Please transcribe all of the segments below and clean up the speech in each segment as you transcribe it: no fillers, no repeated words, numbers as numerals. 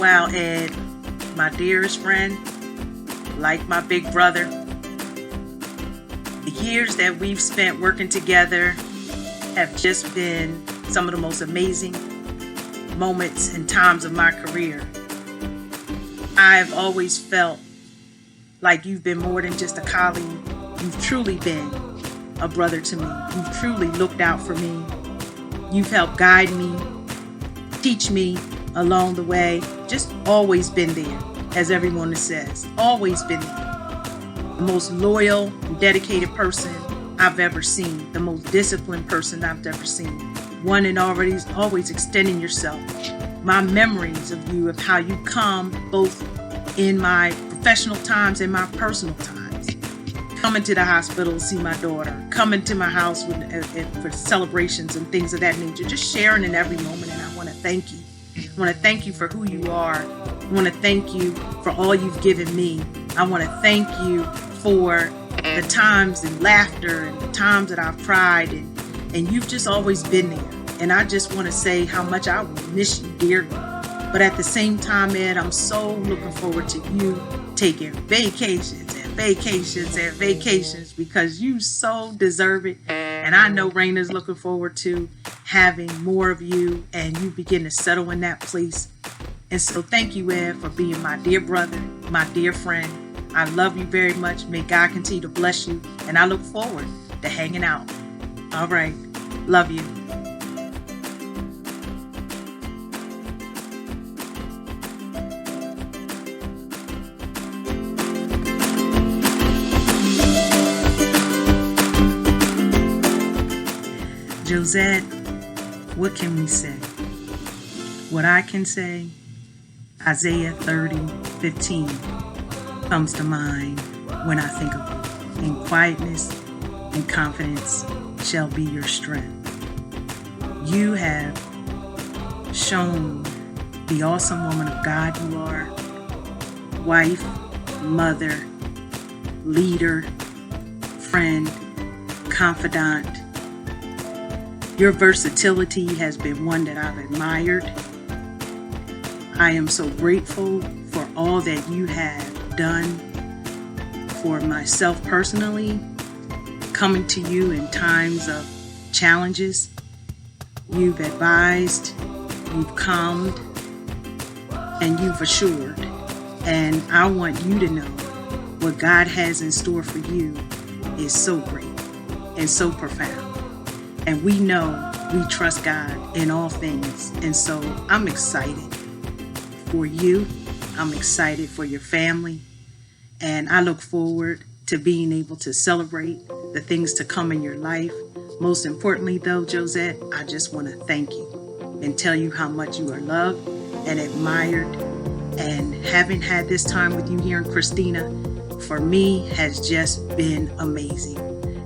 Wow, Ed, my dearest friend, like my big brother, the years that we've spent working together have just been some of the most amazing moments and times of my career. I've always felt like you've been more than just a colleague. You've truly been a brother to me. You've truly looked out for me. You've helped guide me, teach me along the way. Just always been there, as everyone says. Always been there. The most loyal and dedicated person I've ever seen. The most disciplined person I've ever seen. One and always extending yourself. My memories of you, of how you come both in my professional times and my personal times. Coming to the hospital to see my daughter, coming to my house for celebrations and things of that nature, just sharing in every moment. And I want to thank you. I want to thank you for who you are. I want to thank you for all you've given me. I want to thank you for the times and laughter and the times that I've cried, and you've just always been there. And I just want to say how much I will miss you dearly. But at the same time, Ed, I'm so looking forward to you taking vacations and vacations because you so deserve it. And I know Raina's looking forward to having more of you and you begin to settle in that place. And so thank you, Ed, for being my dear brother, my dear friend. I love you very much. May God continue to bless you. And I look forward to hanging out. All right. Love you. Josette, what can we say? What I can say, Isaiah 30:15 comes to mind when I think of you. In quietness and confidence shall be your strength. You have shown the awesome woman of God you are, wife, mother, leader, friend, confidant. Your versatility has been one that I've admired. I am so grateful for all that you have done for myself personally, coming to you in times of challenges. You've advised, you've calmed, and you've assured. And I want you to know what God has in store for you is so great and so profound. And we know we trust God in all things. And so I'm excited for you. I'm excited for your family. And I look forward to being able to celebrate the things to come in your life. Most importantly, though, Josette, I just want to thank you and tell you how much you are loved and admired. And having had this time with you here in Christina, for me, has just been amazing.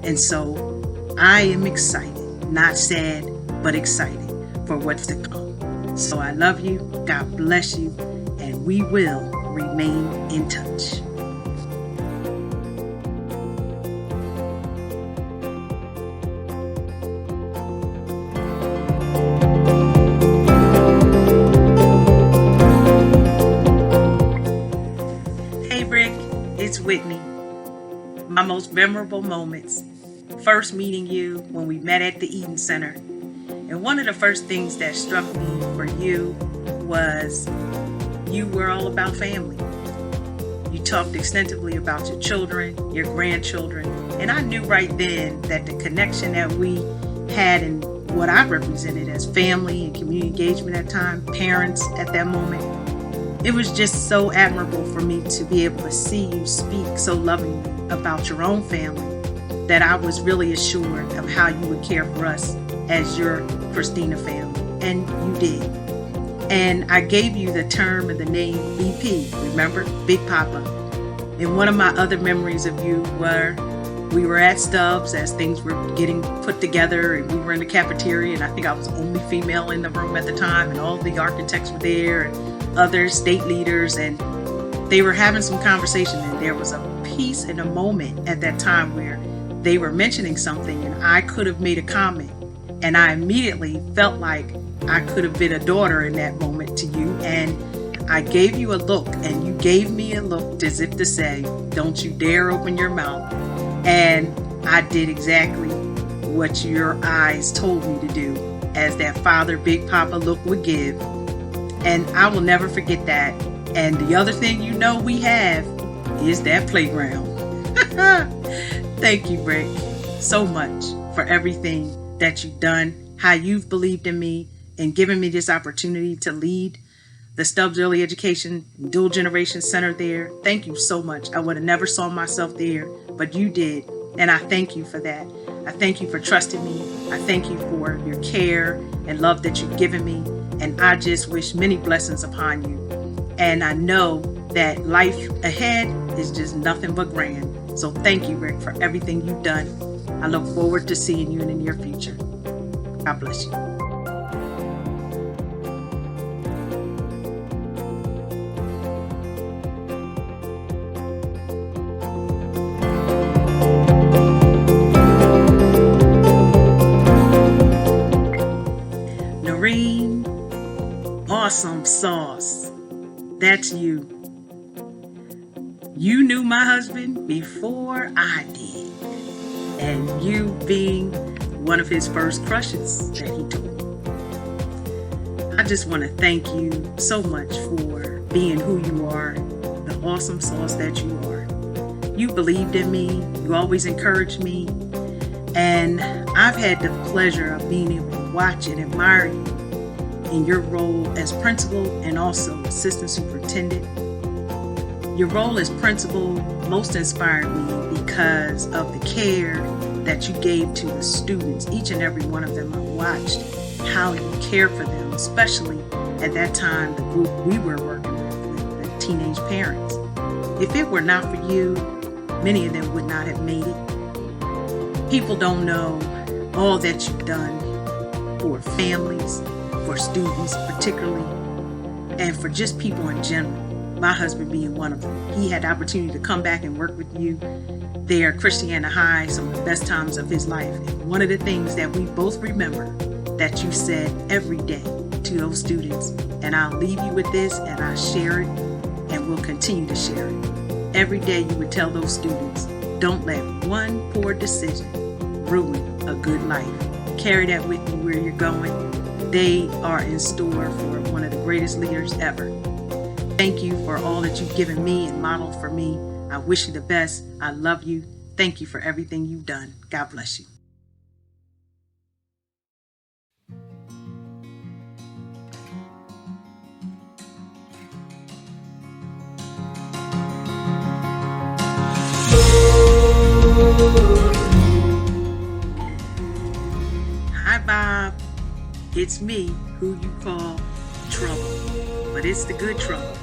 And so I am excited. Not sad, but excited for what's to come. So I love you, God bless you, and we will remain in touch. Hey Rick, it's Whitney. My most memorable moments. First meeting you when we met at the Eden Center. And one of the first things that struck me for you was you were all about family. You talked extensively about your children, your grandchildren, and I knew right then that the connection that we had and what I represented as family and community engagement at time, parents at that moment, it was just so admirable for me to be able to see you speak so lovingly about your own family, that I was really assured of how you would care for us as your Christina family. And you did. And I gave you the term and the name BP, remember? Big Papa. And one of my other memories of you were we were at Stubbs as things were getting put together, and we were in the cafeteria, and I think I was the only female in the room at the time, and all the architects were there and other state leaders, and they were having some conversation, and there was a piece and a moment at that time where they were mentioning something and I could have made a comment, and I immediately felt like I could have been a daughter in that moment to you, and I gave you a look, and you gave me a look as if to say, don't you dare open your mouth. And I did exactly what your eyes told me to do, as that Father Big Papa look would give. And I will never forget that. And the other thing we have is that playground. Thank you, Gregg, so much for everything that you've done, how you've believed in me and given me this opportunity to lead the Stubbs Early Education Dual Generation Center there. Thank you so much. I would have never saw myself there, but you did. And I thank you for that. I thank you for trusting me. I thank you for your care and love that you've given me. And I just wish many blessings upon you. And I know that life ahead is just nothing but grand. So thank you, Rick, for everything you've done. I look forward to seeing you in the near future. God bless you. Noreen, awesome sauce. That's you. You knew my husband before I did. And you being one of his first crushes that he took. I just want to thank you so much for being who you are, the awesome sauce that you are. You believed in me. You always encouraged me. And I've had the pleasure of being able to watch and admire you in your role as principal and also assistant superintendent. Your role as principal most inspired me because of the care that you gave to the students. Each and every one of them, I watched how you cared for them, especially at that time, the group we were working with, the teenage parents. If it were not for you, many of them would not have made it. People don't know all that you've done for families, for students particularly, and for just people in general. My husband being one of them. He had the opportunity to come back and work with you there at Christiana High, some of the best times of his life. And one of the things that we both remember that you said every day to those students, and I'll leave you with this and I'll share it and we'll continue to share it. Every day you would tell those students, don't let one poor decision ruin a good life. Carry that with you where you're going. They are in store for one of the greatest leaders ever. Thank you for all that you've given me and modeled for me. I wish you the best. I love you. Thank you for everything you've done. God bless you. Hi, Bob. It's me, who you call Trouble, but it's the good trouble.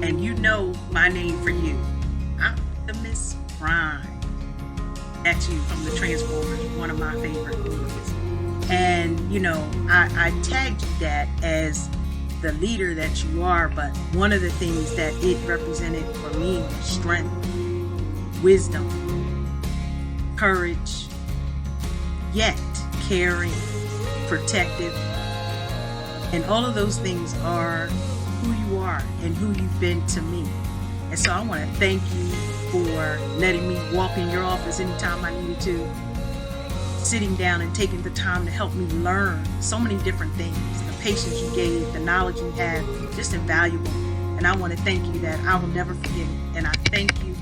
And you know my name for you. Optimus Prime. That's you from the Transformers, one of my favorite movies. And, I tagged you that as the leader that you are, but one of the things that it represented for me was strength, wisdom, courage, yet caring, protective. And all of those things are who you are and who you've been to me. And so I want to thank you for letting me walk in your office anytime I needed to, sitting down and taking the time to help me learn so many different things. The patience you gave, the knowledge you had, just invaluable. And I want to thank you that I will never forget it. And I thank you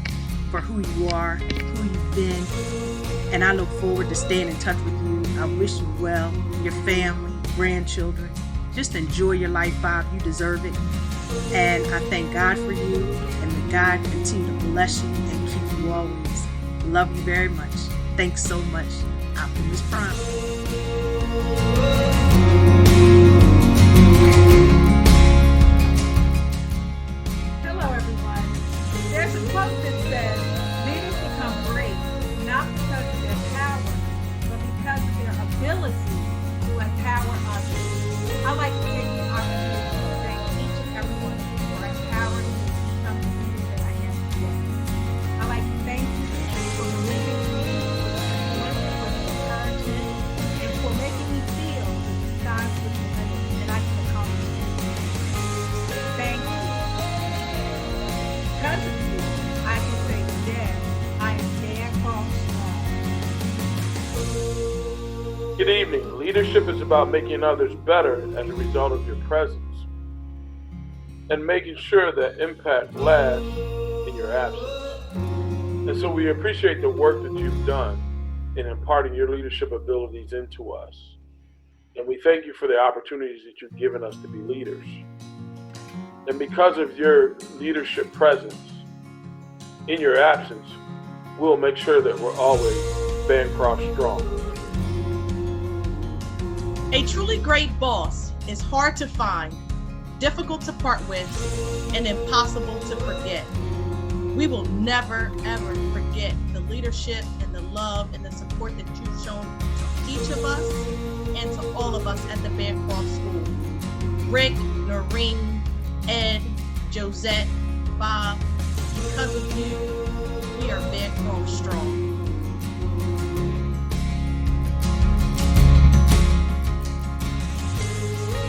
for who you are, who you've been. And I look forward to staying in touch with you. I wish you well, your family, grandchildren. Just enjoy your life, Bob. You deserve it. And I thank God for you. And may God continue to bless you and keep you always. Love you very much. Thanks so much. Optimus Prime. Hello, everyone. There's a quote that says, leaders become great not because of their power, but because of their ability to empower others. I like to take the opportunity to thank each and every one of you for empowering me to become the leader that I am today. I like to thank you for believing in me, for the support, for the encouragement, and for making me feel Good evening. Leadership is about making others better as a result of your presence and making sure that impact lasts in your absence. And so we appreciate the work that you've done in imparting your leadership abilities into us. And we thank you for the opportunities that you've given us to be leaders. And because of your leadership presence in your absence, we'll make sure that we're always Bancroft strong. A truly great boss is hard to find, difficult to part with, and impossible to forget. We will never, ever forget the leadership and the love and the support that you've shown to each of us and to all of us at the Bancroft School. Rick, Noreen, Ed, Josette, Bob, because of you, we are Bancroft strong.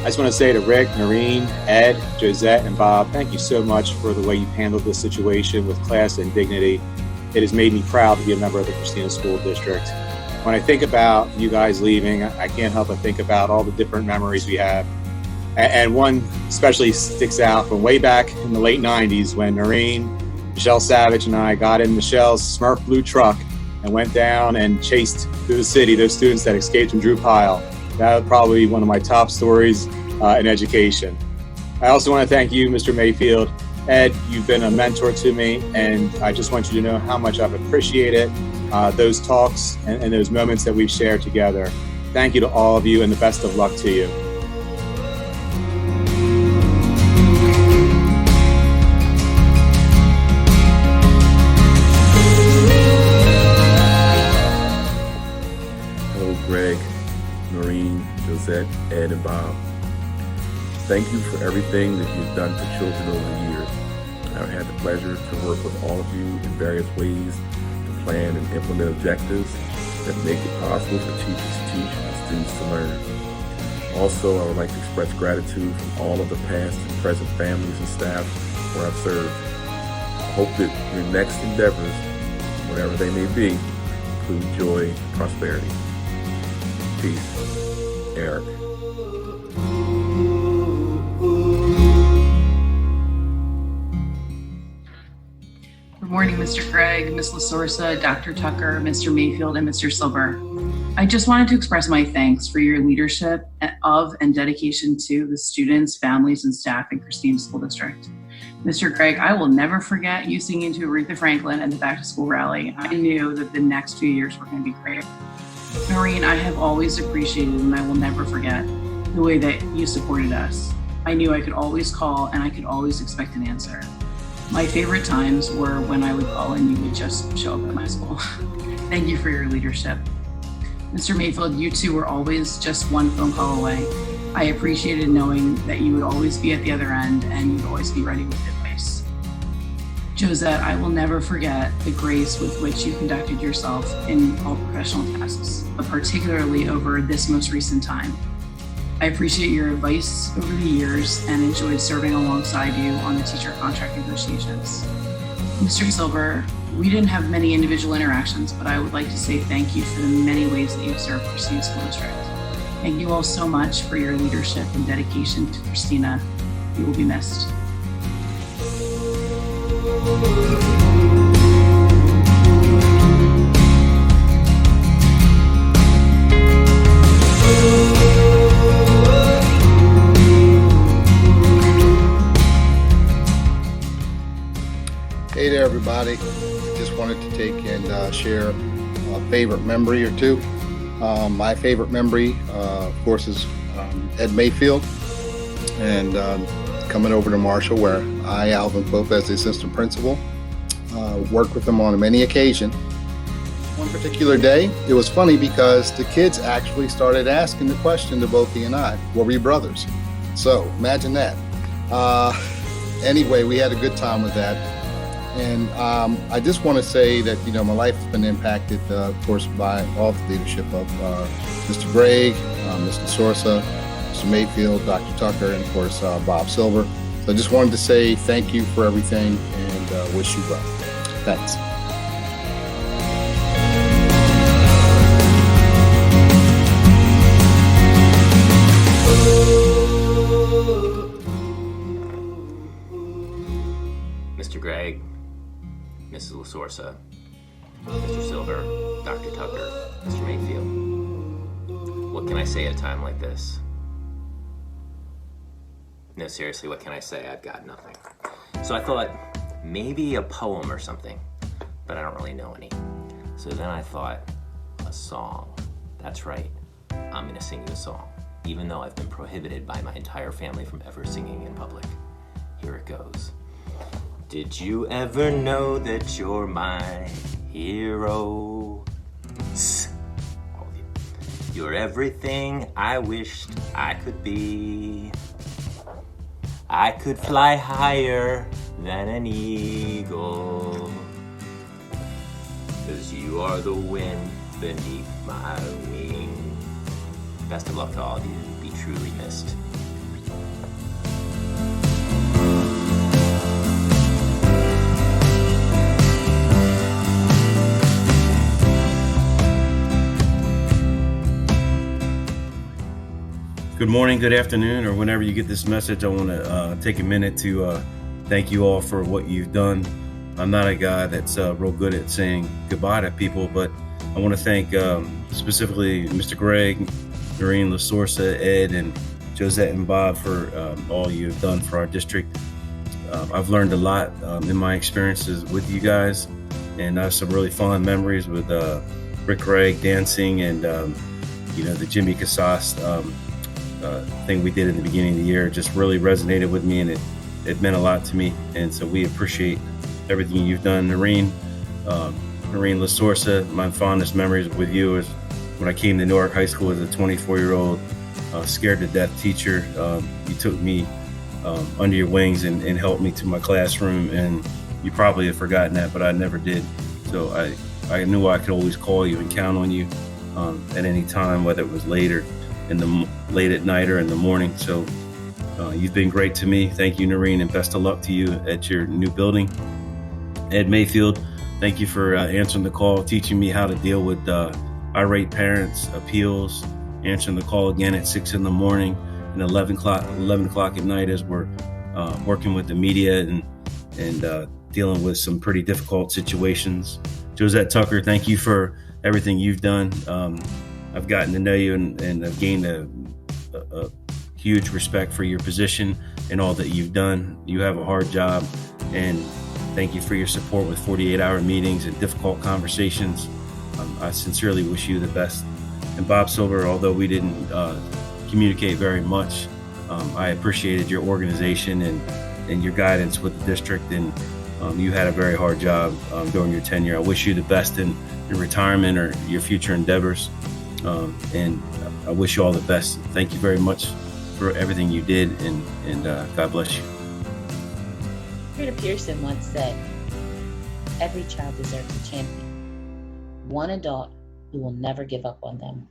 I just want to say to Rick, Noreen, Ed, Josette, and Bob, thank you so much for the way you've handled this situation with class and dignity. It has made me proud to be a member of the Christina School District. When I think about you guys leaving, I can't help but think about all the different memories we have. And one especially sticks out from way back in the late 90s when Noreen, Michelle Savage, and I got in Michelle's Smurf blue truck and went down and chased through the city those students that escaped from Drew Pyle. That was probably one of my top stories in education. I also want to thank you, Mr. Mayfield. Ed, you've been a mentor to me, and I just want you to know how much I've appreciated those talks and those moments that we've shared together. Thank you to all of you, and the best of luck to you. Hello, Gregg, Noreen, Josette, Ed, and Bob. Thank you for everything that you've done for children over the years. I've had the pleasure to work with all of you in various ways to plan and implement objectives that make it possible for teachers to teach and students to learn. Also, I would like to express gratitude from all of the past and present families and staff where I've served. I hope that your next endeavors, whatever they may be, include joy and prosperity. Peace. Eric. Good morning, Mr. Gregg, Ms. LaSorsa, Dr. Tucker, Mr. Mayfield, and Mr. Silber. I just wanted to express my thanks for your leadership of and dedication to the students, families, and staff in Christina School District. Mr. Gregg, I will never forget you singing to Aretha Franklin at the back to school rally. I knew that the next 2 years were going to be great. Noreen, I have always appreciated, and I will never forget, the way that you supported us. I knew I could always call and I could always expect an answer. My favorite times were when I would call and you would just show up at my school. Thank you for your leadership. Mr. Mayfield, you two were always just one phone call away. I appreciated knowing that you would always be at the other end and you'd always be ready with advice. Josette, I will never forget the grace with which you conducted yourself in all professional tasks, but particularly over this most recent time. I appreciate your advice over the years and enjoyed serving alongside you on the teacher contract negotiations. Mr. Silber, we didn't have many individual interactions, but I would like to say thank you for the many ways that you've served Christina School District. Thank you all so much for your leadership and dedication to Christina. You will be missed. Hey there, everybody. Just wanted to take and share a favorite memory or two. My favorite memory, of course, is Ed Mayfield and coming over to Marshall, where I, Alvin Pope, as the assistant principal, worked with him on many occasions. One particular day, it was funny because the kids actually started asking the question to both he and I, were we brothers? So imagine that. Anyway, we had a good time with that. And I just want to say that, you know, my life has been impacted, of course, by all the leadership of Mr. Gregg, Ms. LaSorsa, Mr. Mayfield, Dr. Tucker, and, of course, Bob Silber. So I just wanted to say thank you for everything and wish you well. Thanks. LaSorsa, Mr. Silber, Dr. Tucker, Mr. Mayfield. What can I say at a time like this? No, seriously, what can I say? I've got nothing. So I thought maybe a poem or something, but I don't really know any. So then I thought, a song. That's right, I'm gonna sing you a song, even though I've been prohibited by my entire family from ever singing in public. Here it goes. Did you ever know that you're my hero? All of you. You're everything I wished I could be. I could fly higher than an eagle, 'cause you are the wind beneath my wing. Best of luck to all of you. Be truly missed. Good morning, good afternoon, or whenever you get this message. I want to take a minute to thank you all for what you've done. I'm not a guy that's real good at saying goodbye to people, but I want to thank specifically Mr. Gregg, Noreen LaSorsa, Ed, and Josette and Bob for all you've done for our district. I've learned a lot in my experiences with you guys, and I have some really fond memories with Rick Gregg dancing and the Jimmy Casas thing we did in the beginning of the year. Just really resonated with me, and it meant a lot to me. And so we appreciate everything you've done. Noreen LaSorsa, my fondest memories with you is when I came to Newark High School as a 24-year-old scared to death teacher. You took me under your wings and helped me to my classroom, and you probably have forgotten that, but I never did. So I knew I could always call you and count on you at any time, whether it was late at night or in the morning. So you've been great to me. Thank you, Noreen, and best of luck to you at your new building. Ed Mayfield, thank you for answering the call, teaching me how to deal with irate parents, appeals, answering the call again at 6 in the morning and 11 o'clock at night as we're working with the media and dealing with some pretty difficult situations. Josette Tucker, thank you for everything you've done. I've gotten to know you and I've gained a huge respect for your position and all that you've done. You have a hard job, and thank you for your support with 48-hour meetings and difficult conversations. I sincerely wish you the best. And Bob Silber, although we didn't communicate very much, I appreciated your organization and your guidance with the district, and you had a very hard job during your tenure. I wish you the best in your retirement or your future endeavors. And I wish you all the best. Thank you very much for everything you did, and God bless you. Rita Pearson once said, "Every child deserves a champion, one adult who will never give up on them,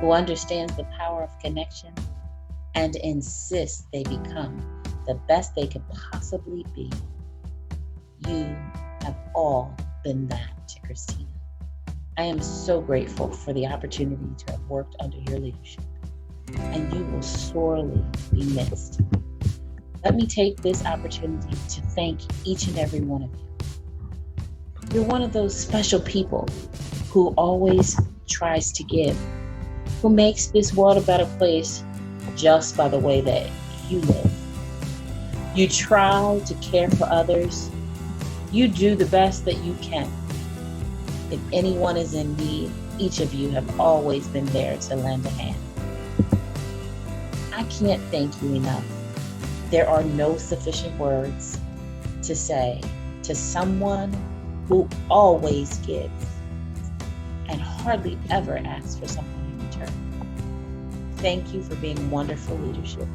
who understands the power of connection and insists they become the best they could possibly be." You have all been that to Christina. I am so grateful for the opportunity to have worked under your leadership, and you will sorely be missed. Let me take this opportunity to thank each and every one of you. You're one of those special people who always tries to give, who makes this world a better place just by the way that you live. You try to care for others. You do the best that you can. If anyone is in need, each of you have always been there to lend a hand. I can't thank you enough. There are no sufficient words to say to someone who always gives and hardly ever asks for something in return. Thank you for being wonderful leadership.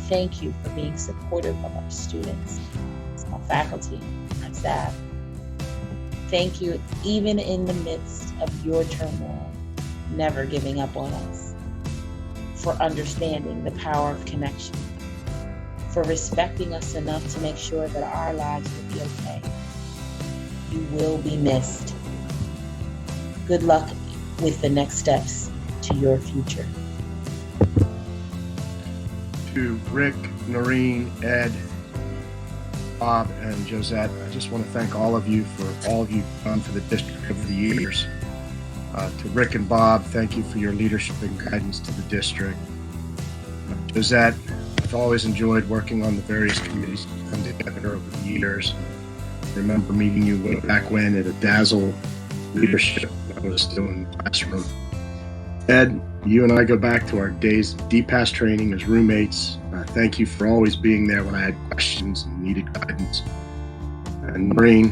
Thank you for being supportive of our students, our faculty, our staff. Thank you, even in the midst of your turmoil, never giving up on us, for understanding the power of connection, for respecting us enough to make sure that our lives will be okay. You will be missed. Good luck with the next steps to your future. To Rick, Noreen, Ed, Bob and Josette, I just want to thank all of you for all you've done for the district over the years. To Rick and Bob, thank you for your leadership and guidance to the district. Josette, I've always enjoyed working on the various committees that come together over the years. I remember meeting you way back when at a Dazzle leadership I was still in the classroom. Ed, you and I go back to our days of DPAS training as roommates. Thank you for always being there when I had questions and needed guidance. And Noreen,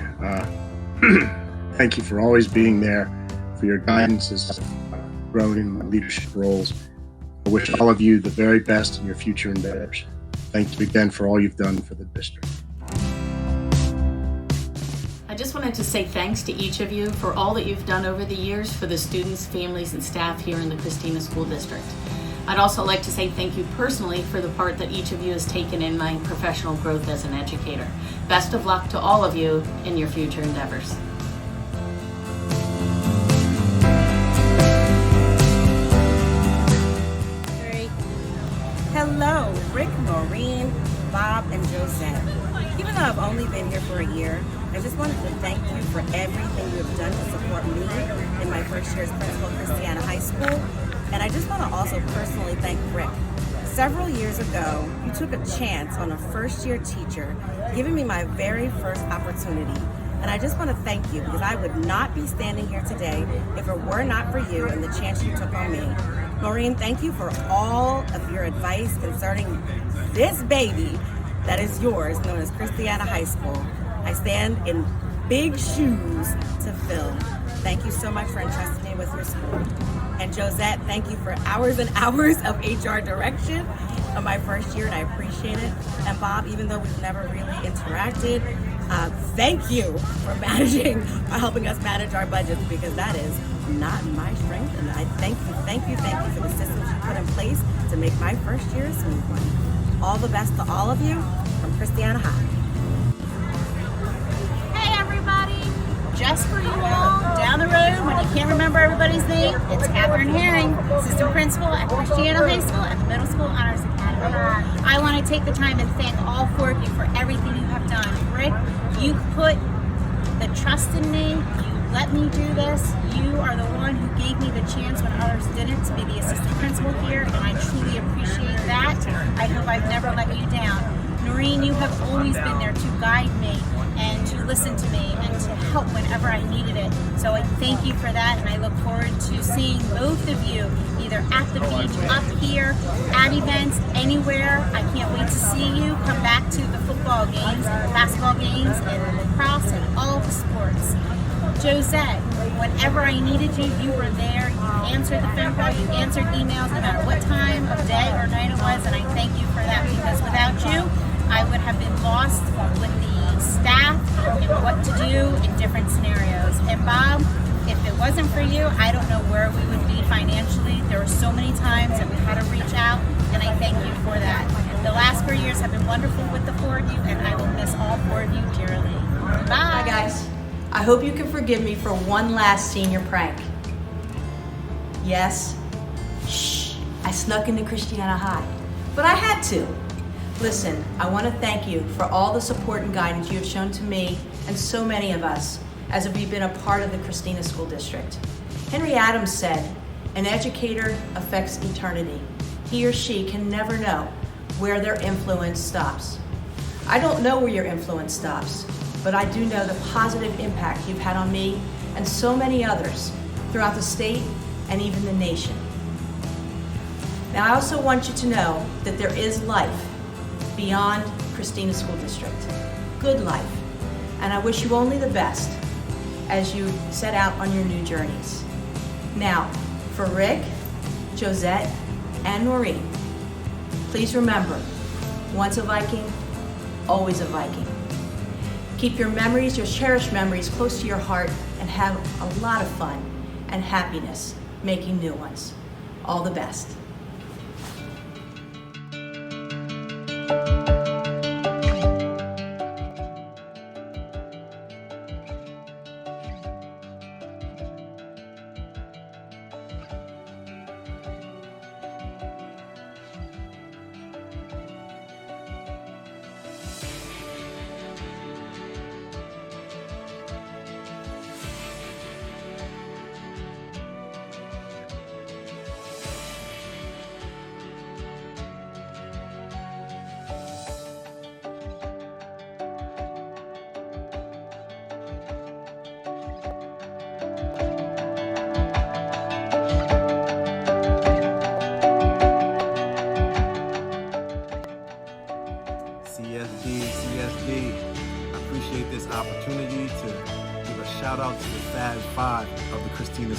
thank you for always being there for your guidance as I've grown in my leadership roles. I wish all of you the very best in your future endeavors. Thank you again for all you've done for the district. I just wanted to say thanks to each of you for all that you've done over the years for the students, families, and staff here in the Christina School District. I'd also like to say thank you personally for the part that each of you has taken in my professional growth as an educator. Best of luck to all of you in your future endeavors. Hello, Rick, Noreen, Bob, and Josette. Even though I've only been here for a year, I just wanted to thank you for everything you have done to support me in my first year as principal at Christiana High School. And I just want to also personally thank Rick. Several years ago, you took a chance on a first-year teacher, giving me my very first opportunity. And I just want to thank you because I would not be standing here today if it were not for you and the chance you took on me. Noreen, thank you for all of your advice concerning this baby that is yours, known as Christiana High School. I stand in big shoes to fill. Thank you so much for entrusting me with your school. And Josette, thank you for hours and hours of HR direction on my first year, and I appreciate it. And Bob, even though we've never really interacted, thank you for helping us manage our budgets, because that is not my strength. And I thank you for the systems you put in place to make my first year a smooth one. All the best to all of you from Christiana High. Hey everybody! Just for you all, down the road, when you can't remember everybody's name, it's Catherine Herring, Assistant Principal at Christiana High School at the Middle School Honors Academy. I want to take the time and thank all four of you for everything you have done. Rick, you put the trust in me, you let me do this. You are the one who gave me the chance when others didn't to be the assistant principal here, and I truly appreciate that. I hope I've never let you down. Noreen, you have always been there to guide me and to listen to me and to help whenever I needed it. So I thank you for that, and I look forward to seeing both of you either at the beach, up here, at events, anywhere. I can't wait to see you come back to the football games, basketball games, and lacrosse, and all the sports. Josette, whenever I needed you, you were there. You answered the phone call, you answered emails, no matter what time of day or night it was, and I thank you for that, because without you, I would have been lost with the staff and what to do in different scenarios. And Bob, if it wasn't for you, I don't know where we would be financially. There were so many times that we had to reach out, and I thank you for that. The last 4 years have been wonderful with the four of you, and I will miss all four of you dearly. Bye. Hi guys. I hope you can forgive me for one last senior prank. Yes, shh, I snuck into Christiana High, but I had to. Listen, I want to thank you for all the support and guidance you have shown to me and so many of us as we've been a part of the Christina School District. Henry Adams said, "An educator affects eternity. He or she can never know where their influence stops." I don't know where your influence stops, but I do know the positive impact you've had on me and so many others throughout the state and even the nation. Now, I also want you to know that there is life beyond Christina School District, good life, and I wish you only the best as you set out on your new journeys. Now, for Rick, Josette, and Noreen, please remember, once a Viking, always a Viking. Keep your memories, your cherished memories, close to your heart, and have a lot of fun and happiness making new ones. All the best.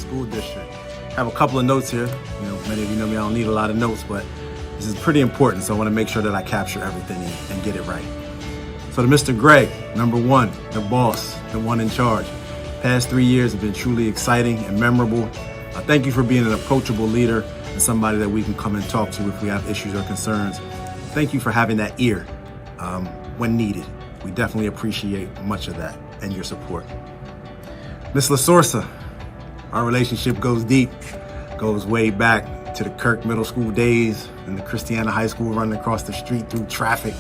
School District. I have a couple of notes here. Many of you know me, I don't need a lot of notes, but this is pretty important, so I want to make sure that I capture everything and get it right. So to Mr. Gregg, number one, the boss, the one in charge. Past 3 years have been truly exciting and memorable. Thank you for being an approachable leader and somebody that we can come and talk to if we have issues or concerns. Thank you for having that ear when needed. We definitely appreciate much of that and your support. Ms. LaSorsa, our relationship goes deep, goes way back to the Kirk Middle School days and the Christiana High School, running across the street through traffic,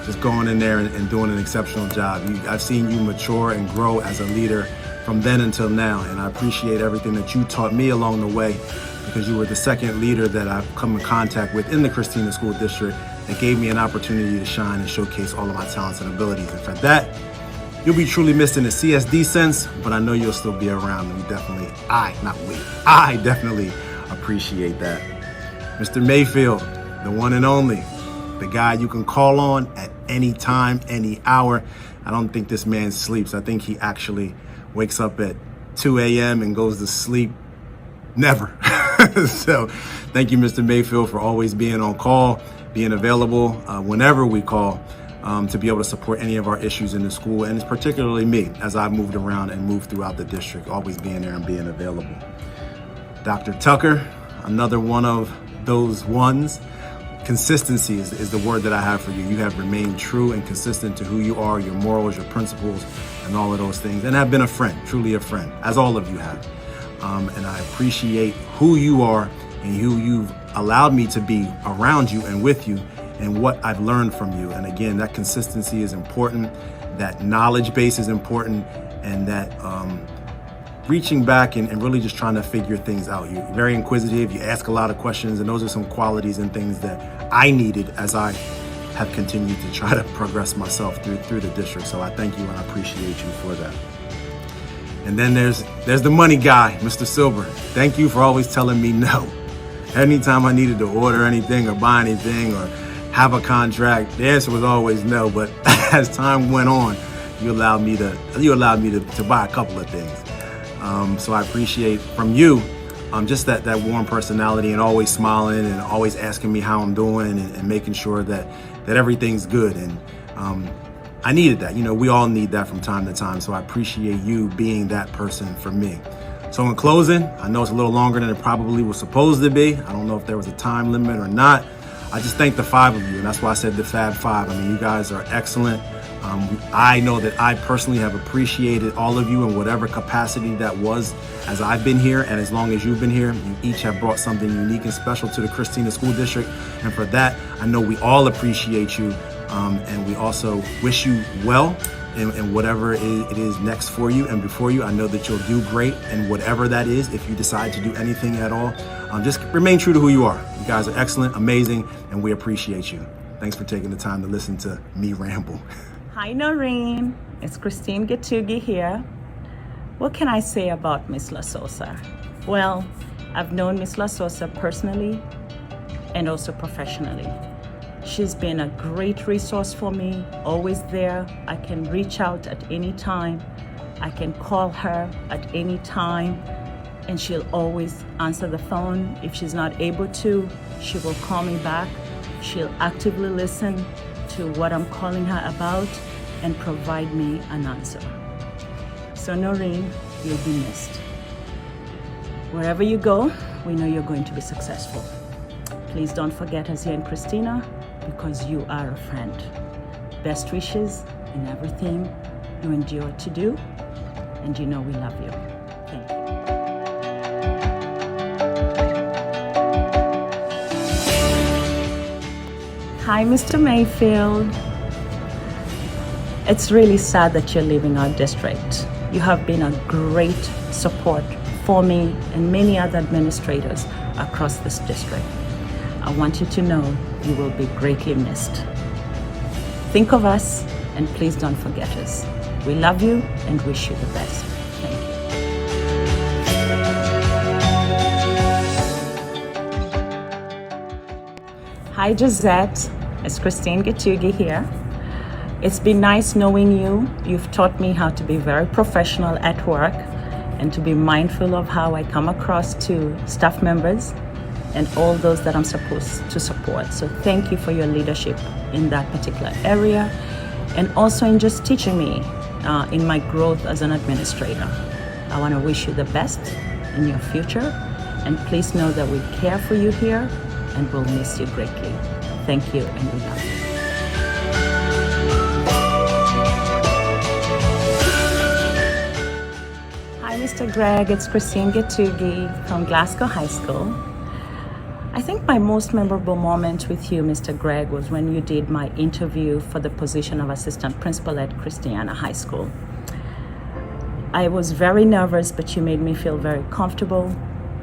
just going in there and doing an exceptional job. I've seen you mature and grow as a leader from then until now, and I appreciate everything that you taught me along the way, because you were the second leader that I've come in contact with in the Christina School District that gave me an opportunity to shine and showcase all of my talents and abilities. And for that, you'll be truly missed in the CSD sense, but I know you'll still be around, and I definitely appreciate that. Mr. Mayfield, the one and only, the guy you can call on at any time, any hour. I don't think this man sleeps. I think he actually wakes up at 2 a.m. and goes to sleep never. So thank you, Mr. Mayfield, for always being on call, being available whenever we call, to be able to support any of our issues in the school, and particularly me as I've moved around and moved throughout the district, always being there and being available. Dr. Tucker, another one of those ones. Consistency is the word that I have for you. You have remained true and consistent to who you are, your morals, your principles, and all of those things, and have been a friend, truly a friend, as all of you have. And I appreciate who you are and who you've allowed me to be around you and with you, and what I've learned from you. And again, that consistency is important, that knowledge base is important, and that reaching back and really just trying to figure things out. You're very inquisitive, you ask a lot of questions, and those are some qualities and things that I needed as I have continued to try to progress myself through the district. So I thank you and I appreciate you for that. And then there's the money guy, Mr. Silber. Thank you for always telling me no. Anytime I needed to order anything or buy anything or have a contract, the answer was always no. But as time went on, you allowed me to buy a couple of things. So I appreciate from you just that warm personality, and always smiling and always asking me how I'm doing, and making sure that everything's good. And I needed that. We all need that from time to time. So I appreciate you being that person for me. So in closing, I know it's a little longer than it probably was supposed to be. I don't know if there was a time limit or not. I just thank the five of you, and that's why I said the Fab Five. I mean, you guys are excellent. I know that I personally have appreciated all of you in whatever capacity that was as I've been here, and as long as you've been here. You each have brought something unique and special to the Christina School District, and for that, I know we all appreciate you, and we also wish you well in whatever it is next for you and before you. I know that you'll do great in whatever that is. If you decide to do anything at all, just remain true to who you are. You guys are excellent, amazing, and we appreciate you. Thanks for taking the time to listen to me ramble. Hi Noreen, it's Christine Gatugi here. What can I say about Miss LaSorsa? Well, I've known Miss LaSorsa personally and also professionally. She's been a great resource for me, always there. I can reach out at any time. I can call her at any time, and she'll always answer the phone. If she's not able to, she will call me back. She'll actively listen to what I'm calling her about and provide me an answer. So Noreen, you'll be missed. Wherever you go, we know you're going to be successful. Please don't forget us here in Christina, because you are a friend. Best wishes in everything you endure to do, and you know we love you. Thank you. Hi, Mr. Mayfield. It's really sad that you're leaving our district. You have been a great support for me and many other administrators across this district. I want you to know you will be greatly missed. Think of us, and please don't forget us. We love you and wish you the best. Thank you. Hi, Josette. It's Christine Gatugi here. It's been nice knowing you. You've taught me how to be very professional at work, and to be mindful of how I come across to staff members and all those that I'm supposed to support. So thank you for your leadership in that particular area, and also in just teaching me in my growth as an administrator. I want to wish you the best in your future, and please know that we care for you here and we'll miss you greatly. Thank you, and we love you. Hi, Mr. Gregg. It's Christine Gatugi from Glasgow High School. I think my most memorable moment with you, Mr. Gregg, was when you did my interview for the position of assistant principal at Christiana High School. I was very nervous, but you made me feel very comfortable.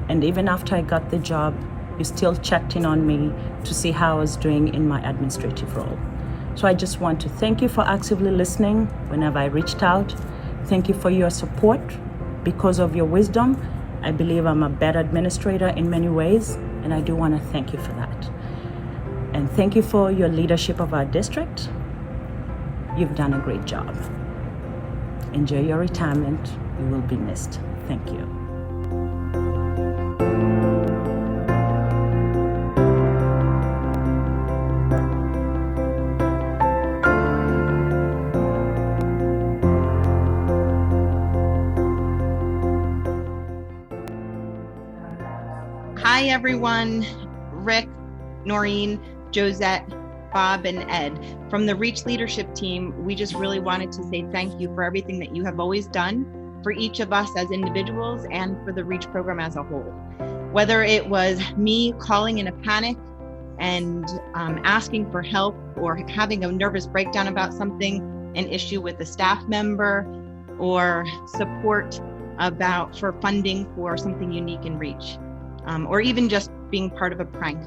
And even after I got the job, you still checked in on me to see how I was doing in my administrative role. So I just want to thank you for actively listening whenever I reached out. Thank you for your support. Because of your wisdom, I believe I'm a better administrator in many ways, and I do want to thank you for that. And thank you for your leadership of our district. You've done a great job. Enjoy your retirement. You will be missed. Thank you. Hi, everyone. Rick, Noreen, Josette, Bob, and Ed. From the Reach leadership team, we just really wanted to say thank you for everything that you have always done for each of us as individuals and for the Reach program as a whole. Whether it was me calling in a panic and asking for help, or having a nervous breakdown about something, an issue with a staff member, or support for funding for something unique in Reach. Or even just being part of a prank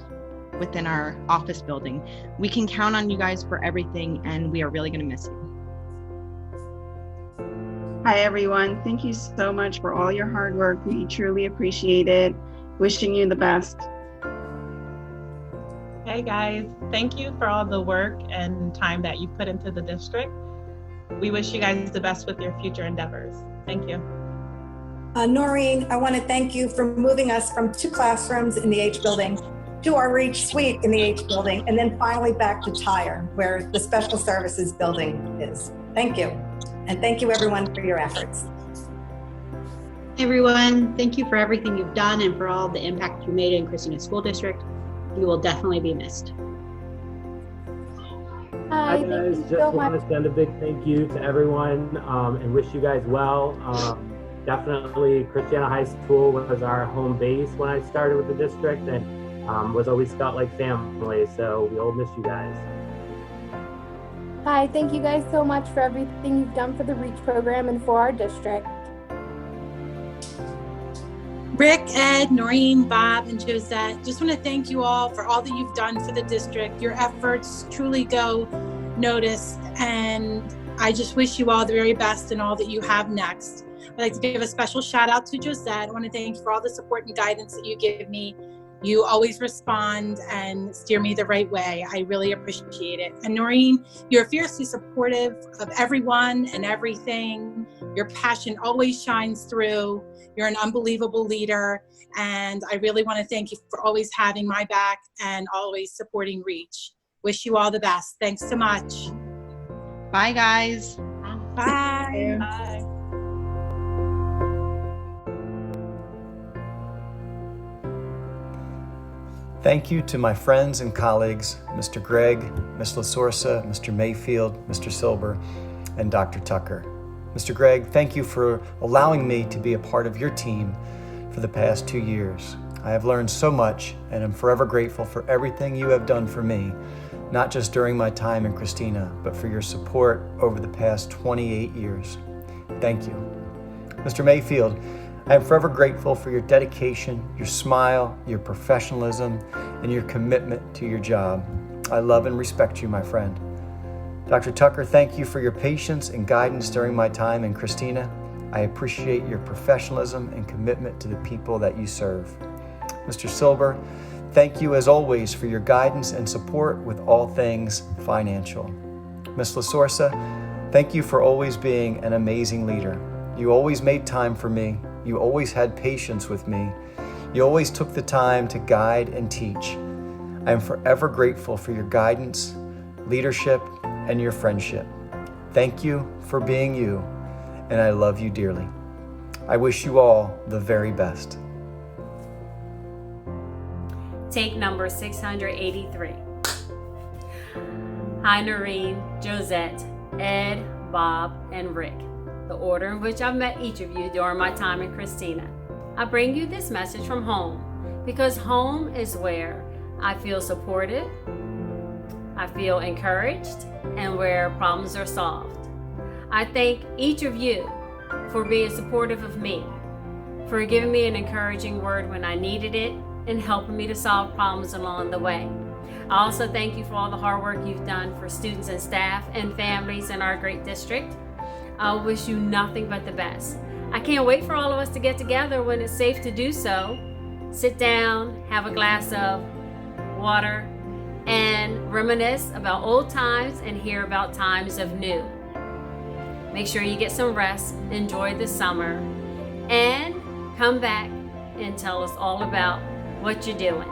within our office building. We can count on you guys for everything, and we are really going to miss you. Hi, everyone. Thank you so much for all your hard work. We truly appreciate it. Wishing you the best. Hey, guys. Thank you for all the work and time that you put into the district. We wish you guys the best with your future endeavors. Thank you. Noreen, I want to thank you for moving us from 2 classrooms in the H building to our Reach suite in the H building, and then finally back to Tyre, where the special services building is. Thank you. And thank you, everyone, for your efforts. Hey, everyone. Thank you for everything you've done and for all the impact you made in Christina School District. You will definitely be missed. Hi guys, just want to send a big thank you to everyone and wish you guys well. Definitely Christiana High School was our home base when I started with the district, and was always felt like family, so we'll miss you guys. Hi, thank you guys so much for everything you've done for the REACH program and for our district. Rick, Ed, Noreen, Bob, and Josette, just want to thank you all for all that you've done for the district. Your efforts truly go noticed, and I just wish you all the very best in all that you have next. I'd like to give a special shout out to Josette. I want to thank you for all the support and guidance that you give me. You always respond and steer me the right way. I really appreciate it. And Noreen, you're fiercely supportive of everyone and everything. Your passion always shines through. You're an unbelievable leader. And I really want to thank you for always having my back and always supporting Reach. Wish you all the best. Thanks so much. Bye, guys. Bye. Bye. Thank you to my friends and colleagues, Mr. Gregg, Ms. LaSorsa, Mr. Mayfield, Mr. Silber, and Dr. Tucker. Mr. Gregg, thank you for allowing me to be a part of your team for the past 2 years. I have learned so much and am forever grateful for everything you have done for me, not just during my time in Christina, but for your support over the past 28 years. Thank you. Mr. Mayfield, I am forever grateful for your dedication, your smile, your professionalism, and your commitment to your job. I love and respect you, my friend. Dr. Tucker, thank you for your patience and guidance during my time in Christina. I appreciate your professionalism and commitment to the people that you serve. Mr. Silber, thank you as always for your guidance and support with all things financial. Ms. LaSorsa, thank you for always being an amazing leader. You always made time for me, You always had patience with me. You always took the time to guide and teach. I am forever grateful for your guidance, leadership, and your friendship. Thank you for being you, and I love you dearly. I wish you all the very best. Take number 683. Hi, Noreen, Josette, Ed, Bob, and Rick. The order in which I've met each of you during my time in Christina. I bring you this message from home because home is where I feel supported, I feel encouraged, and where problems are solved. I thank each of you for being supportive of me, for giving me an encouraging word when I needed it, and helping me to solve problems along the way. I also thank you for all the hard work you've done for students and staff and families in our great district. I wish you nothing but the best. I can't wait for all of us to get together when it's safe to do so. Sit down, have a glass of water, and reminisce about old times and hear about times of new. Make sure you get some rest, enjoy the summer, and come back and tell us all about what you're doing.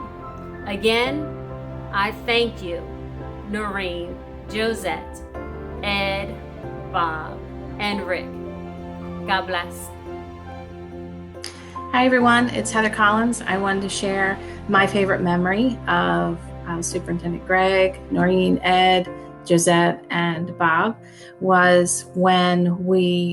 Again, I thank you, Noreen, Josette, Ed, Bob, and Rick. God bless. Hi everyone, it's Heather Collins. I wanted to share my favorite memory of Superintendent Gregg, Noreen, Ed, Josette, and Bob was when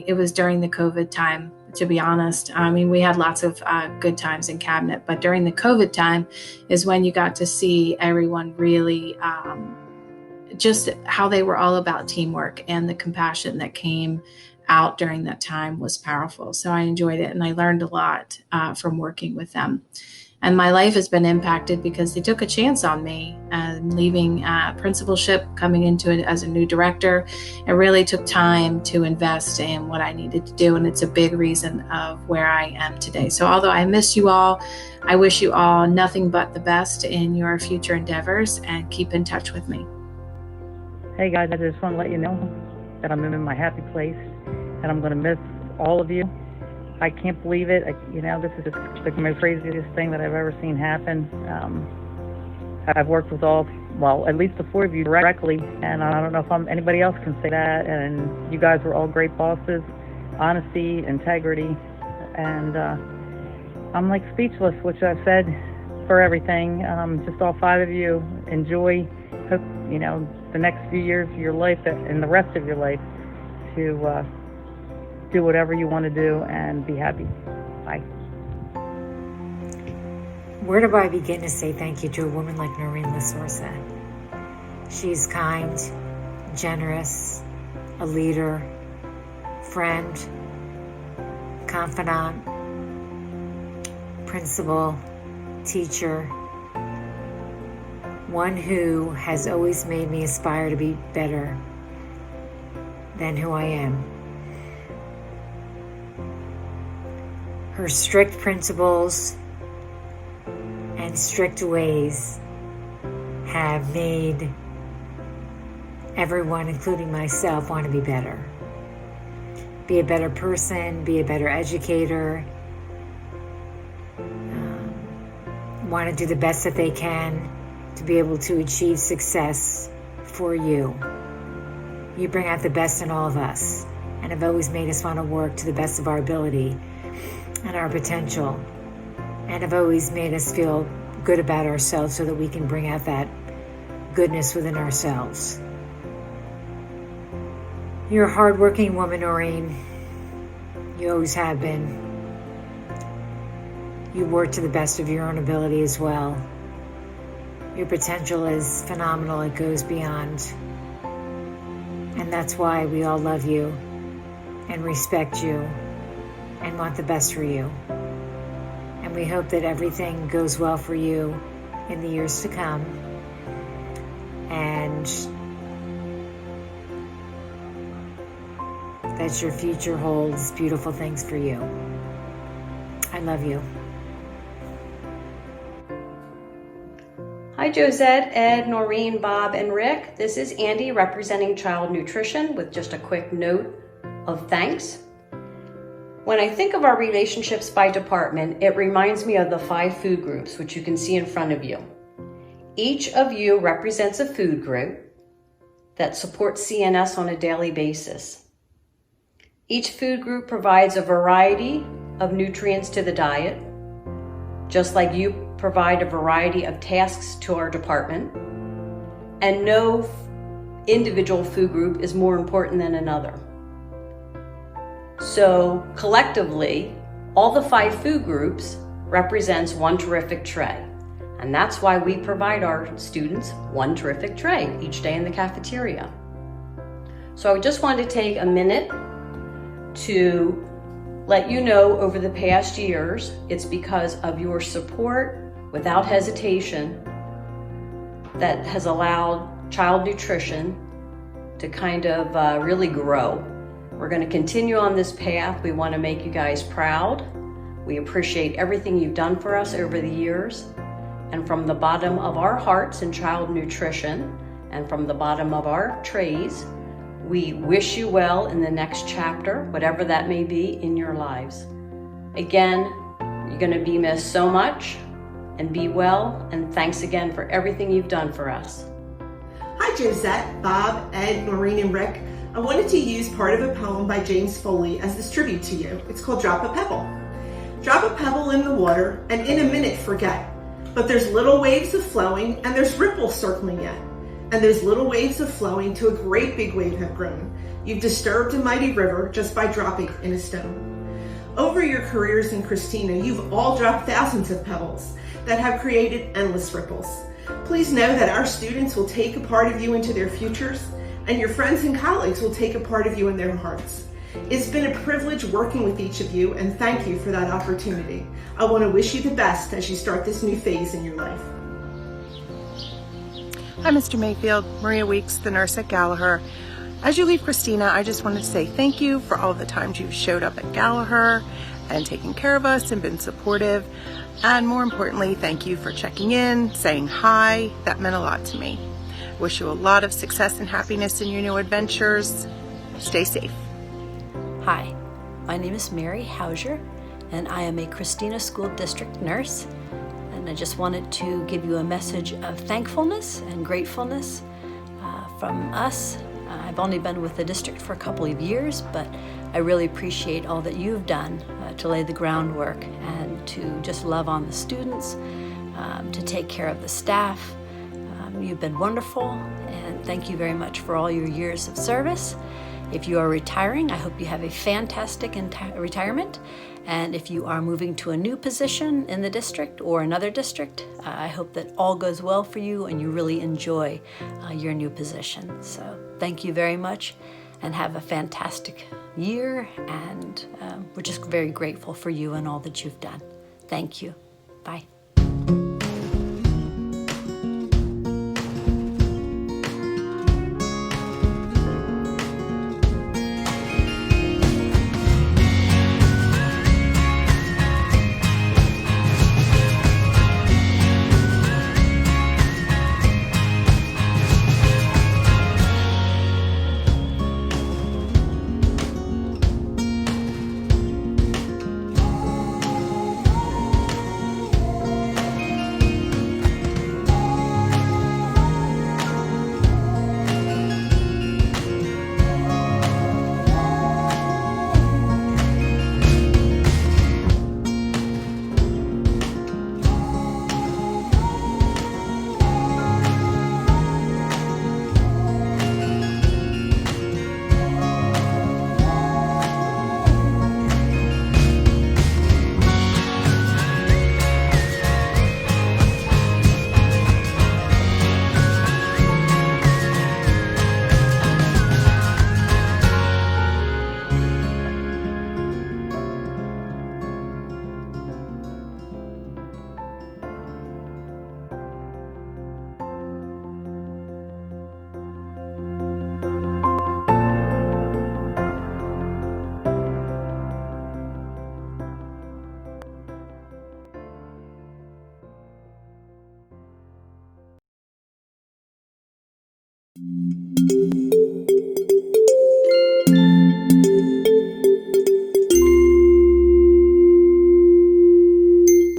it was during the COVID time, to be honest. I mean, we had lots of good times in cabinet, but during the COVID time is when you got to see everyone really just how they were all about teamwork, and the compassion that came out during that time was powerful. So I enjoyed it, and I learned a lot from working with them. And my life has been impacted because they took a chance on me, leaving principalship, coming into it as a new director. It really took time to invest in what I needed to do, and it's a big reason of where I am today. So although I miss you all, I wish you all nothing but the best in your future endeavors, and keep in touch with me. Hey guys, I just want to let you know that I'm in my happy place, and I'm going to miss all of you. I can't believe it. This is just like the craziest thing that I've ever seen happen. I've worked with at least the four of you directly, and I don't know if anybody else can say that. And you guys were all great bosses, honesty, integrity, and I'm like speechless, which I've said for everything. Just all five of you, enjoy, the next few years of your life and the rest of your life to do whatever you want to do and be happy. Bye. Where do I begin to say thank you to a woman like Noreen LaSorsa? She's kind, generous, a leader, friend, confidant, principal, teacher, one who has always made me aspire to be better than who I am. Her strict principles and strict ways have made everyone, including myself, want to be better. Be a better person, be a better educator, want to do the best that they can to be able to achieve success for you. You bring out the best in all of us, and have always made us want to work to the best of our ability and our potential, and have always made us feel good about ourselves so that we can bring out that goodness within ourselves. You're a hardworking woman, Noreen. You always have been. You work to the best of your own ability as well. Your potential is phenomenal. It goes beyond. And that's why we all love you and respect you and want the best for you. And we hope that everything goes well for you in the years to come, and that your future holds beautiful things for you. I love you. Hi Josette, Ed, Noreen, Bob, and Rick. This is Andy representing Child Nutrition with just a quick note of thanks. When I think of our relationships by department, it reminds me of the 5 food groups, which you can see in front of you. Each of you represents a food group that supports CNS on a daily basis. Each food group provides a variety of nutrients to the diet, just like you provide a variety of tasks to our department, and no individual food group is more important than another. So collectively, all the 5 food groups represents one terrific tray. And that's why we provide our students one terrific tray each day in the cafeteria. So I just wanted to take a minute to let you know over the past years, it's because of your support without hesitation that has allowed child nutrition to kind of really grow. We're going to continue on this path. We want to make you guys proud. We appreciate everything you've done for us over the years. And from the bottom of our hearts in child nutrition and from the bottom of our trays, we wish you well in the next chapter, whatever that may be in your lives. Again, you're going to be missed so much, and be well, and thanks again for everything you've done for us. Hi Josette, Bob, Ed, Noreen, and Rick. I wanted to use part of a poem by James Foley as this tribute to you. It's called Drop a Pebble. Drop a pebble in the water and in a minute forget. But there's little waves of flowing and there's ripples circling yet. And those little waves of flowing to a great big wave have grown. You've disturbed a mighty river just by dropping in a stone. Over your careers in Christina, you've all dropped thousands of pebbles that have created endless ripples. Please know that our students will take a part of you into their futures, and your friends and colleagues will take a part of you in their hearts. It's been a privilege working with each of you, and thank you for that opportunity. I want to wish you the best as you start this new phase in your life. Hi, Mr. Mayfield. Maria Weeks, the nurse at Gallagher. As you leave Christina, I just wanted to say thank you for all the times you've showed up at Gallagher and taken care of us and been supportive. And more importantly, thank you for checking in, saying hi. That meant a lot to me. Wish you a lot of success and happiness in your new adventures. Stay safe. Hi, my name is Mary Hauser, and I am a Christina School District nurse. And I just wanted to give you a message of thankfulness and gratefulness from us. I've only been with the district for a couple of years, but I really appreciate all that you've done to lay the groundwork and to just love on the students, to take care of the staff. You've been wonderful, and thank you very much for all your years of service. If you are retiring, I hope you have a fantastic retirement. And if you are moving to a new position in the district or another district, I hope that all goes well for you and you really enjoy your new position. So thank you very much and have a fantastic year. And we're just very grateful for you and all that you've done. Thank you. Bye.